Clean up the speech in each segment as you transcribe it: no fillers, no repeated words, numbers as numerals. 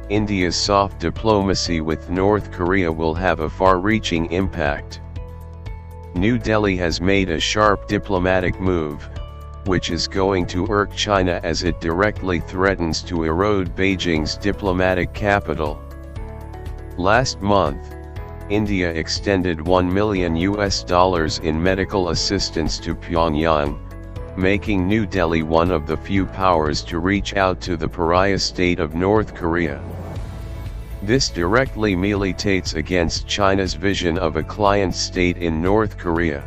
India's soft diplomacy with North Korea will have a far-reaching impact. New Delhi has made a sharp diplomatic move, which is going to irk China as it directly threatens to erode Beijing's diplomatic capital. Last month, India extended $1 million in medical assistance to Pyongyang, making New Delhi one of the few powers to reach out to the pariah state of North Korea. This directly militates against China's vision of a client state in North Korea.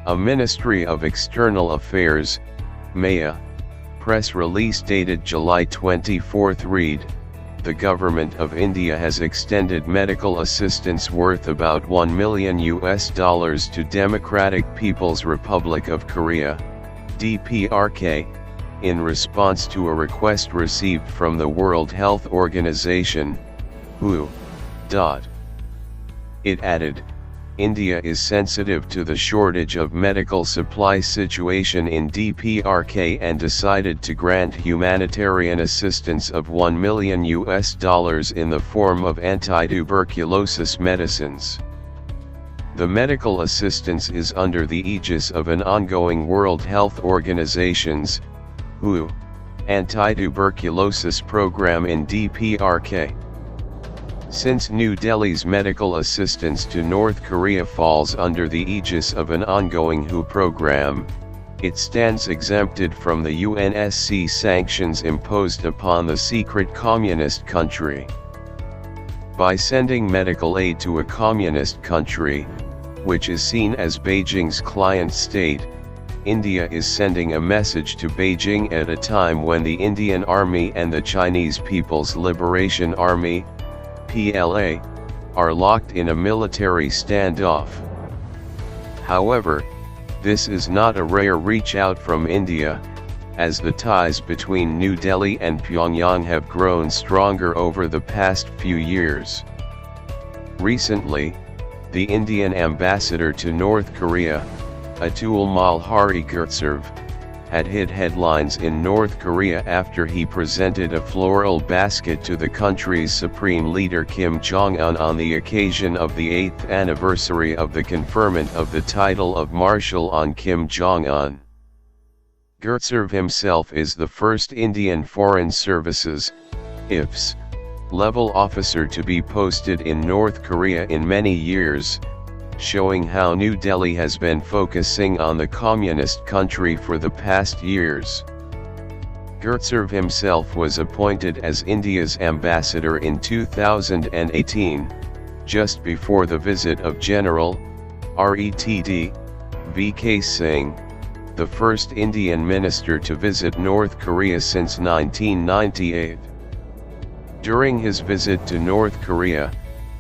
A Ministry of External Affairs, MAA, press release dated July 24 read, "The government of India has extended medical assistance worth about $1 million to Democratic People's Republic of Korea, DPRK, in response to a request received from the World Health Organization, WHO. It added, "India is sensitive to the shortage of medical supply situation in DPRK and decided to grant humanitarian assistance of $1 million in the form of anti-tuberculosis medicines." The medical assistance is under the aegis of an ongoing World Health Organization's WHO anti-tuberculosis program in DPRK. Since New Delhi's medical assistance to North Korea falls under the aegis of an ongoing WHO program, it stands exempted from the UNSC sanctions imposed upon the secret communist country. By sending medical aid to a communist country, which is seen as Beijing's client state, India is sending a message to Beijing at a time when the Indian Army and the Chinese People's Liberation Army, PLA, are locked in a military standoff. However, this is not a rare reach out from India, as the ties between New Delhi and Pyongyang have grown stronger over the past few years. Recently, the Indian ambassador to North Korea, Atul Malhari Gurtsev, had hit headlines in North Korea after he presented a floral basket to the country's supreme leader Kim Jong-un on the occasion of the 8th anniversary of the conferment of the title of Marshal on Kim Jong-un. Gurtsev himself is the first Indian Foreign Services (IFS) level officer to be posted in North Korea in many years, showing how New Delhi has been focusing on the communist country for the past years. Gurtsev himself was appointed as India's ambassador in 2018, just before the visit of General RETD V.K. Singh, the first Indian minister to visit North Korea since 1998. During his visit to North Korea,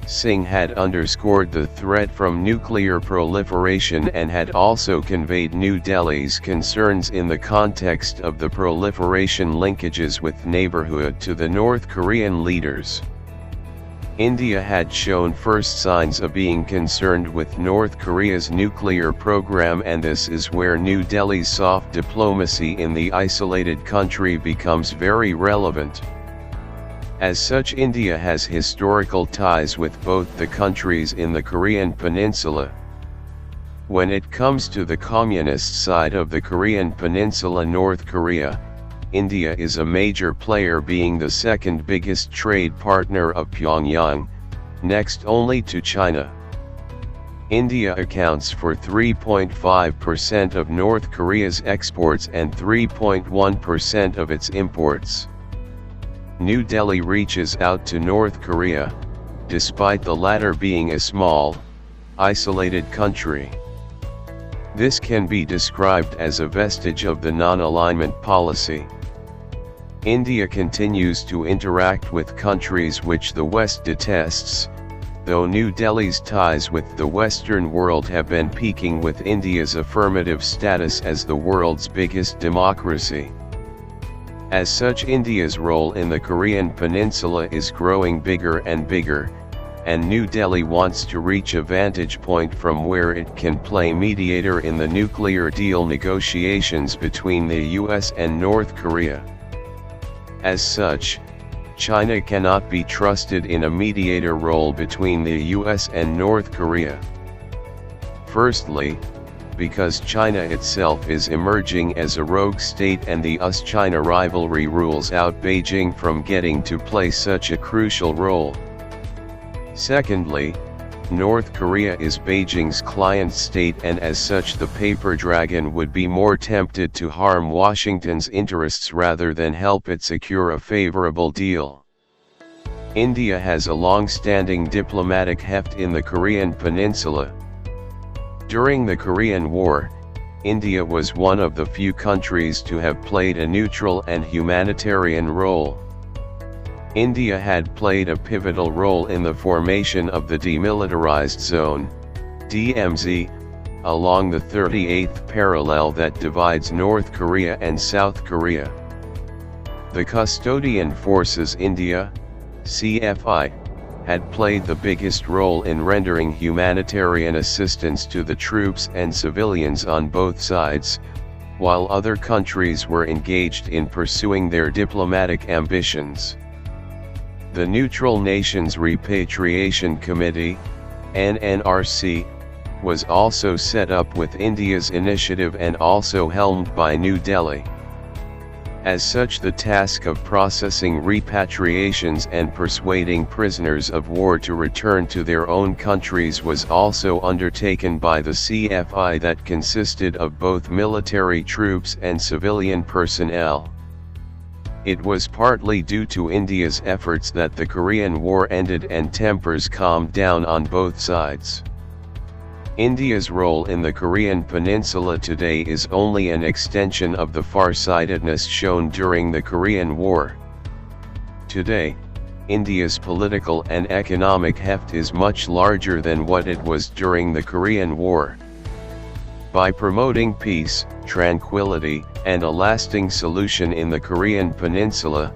Singh had underscored the threat from nuclear proliferation and had also conveyed New Delhi's concerns in the context of the proliferation linkages with neighborhood to the North Korean leaders. India had shown first signs of being concerned with North Korea's nuclear program, and this is where New Delhi's soft diplomacy in the isolated country becomes very relevant. As such, India has historical ties with both the countries in the Korean peninsula. When it comes to the communist side of the Korean peninsula, North Korea, India is a major player, being the second biggest trade partner of Pyongyang, next only to China. India accounts for 3.5% of North Korea's exports and 3.1% of its imports. New Delhi reaches out to North Korea, despite the latter being a small, isolated country. This can be described as a vestige of the non-alignment policy. India continues to interact with countries which the West detests, though New Delhi's ties with the Western world have been peaking with India's affirmative status as the world's biggest democracy. As such, India's role in the Korean peninsula is growing bigger and bigger, and New Delhi wants to reach a vantage point from where it can play mediator in the nuclear deal negotiations between the US and North Korea. As such, China cannot be trusted in a mediator role between the US and North Korea. Firstly, because China itself is emerging as a rogue state and the US-China rivalry rules out Beijing from getting to play such a crucial role. Secondly, North Korea is Beijing's client state, and as such the paper dragon would be more tempted to harm Washington's interests rather than help it secure a favorable deal. India has a long-standing diplomatic heft in the Korean peninsula. During the Korean War, India was one of the few countries to have played a neutral and humanitarian role. India had played a pivotal role in the formation of the Demilitarized Zone, DMZ, along the 38th parallel that divides North Korea and South Korea. The Custodian Forces India, CFI, had played the biggest role in rendering humanitarian assistance to the troops and civilians on both sides, while other countries were engaged in pursuing their diplomatic ambitions. The Neutral Nations Repatriation Committee, NNRC, was also set up with India's initiative and also helmed by New Delhi. As such, the task of processing repatriations and persuading prisoners of war to return to their own countries was also undertaken by the CFI, that consisted of both military troops and civilian personnel. It was partly due to India's efforts that the Korean War ended and tempers calmed down on both sides. India's role in the Korean peninsula today is only an extension of the farsightedness shown during the Korean War. Today, India's political and economic heft is much larger than what it was during the Korean War. By promoting peace, tranquility, and a lasting solution in the Korean peninsula,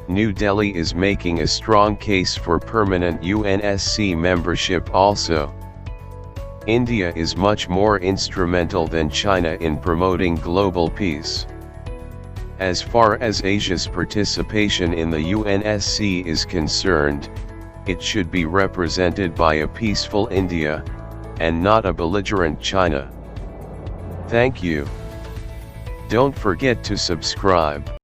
New Delhi is making a strong case for permanent UNSC membership also. India is much more instrumental than China in promoting global peace. As far as Asia's participation in the UNSC is concerned, it should be represented by a peaceful India, and not a belligerent China. Thank you. Don't forget to subscribe.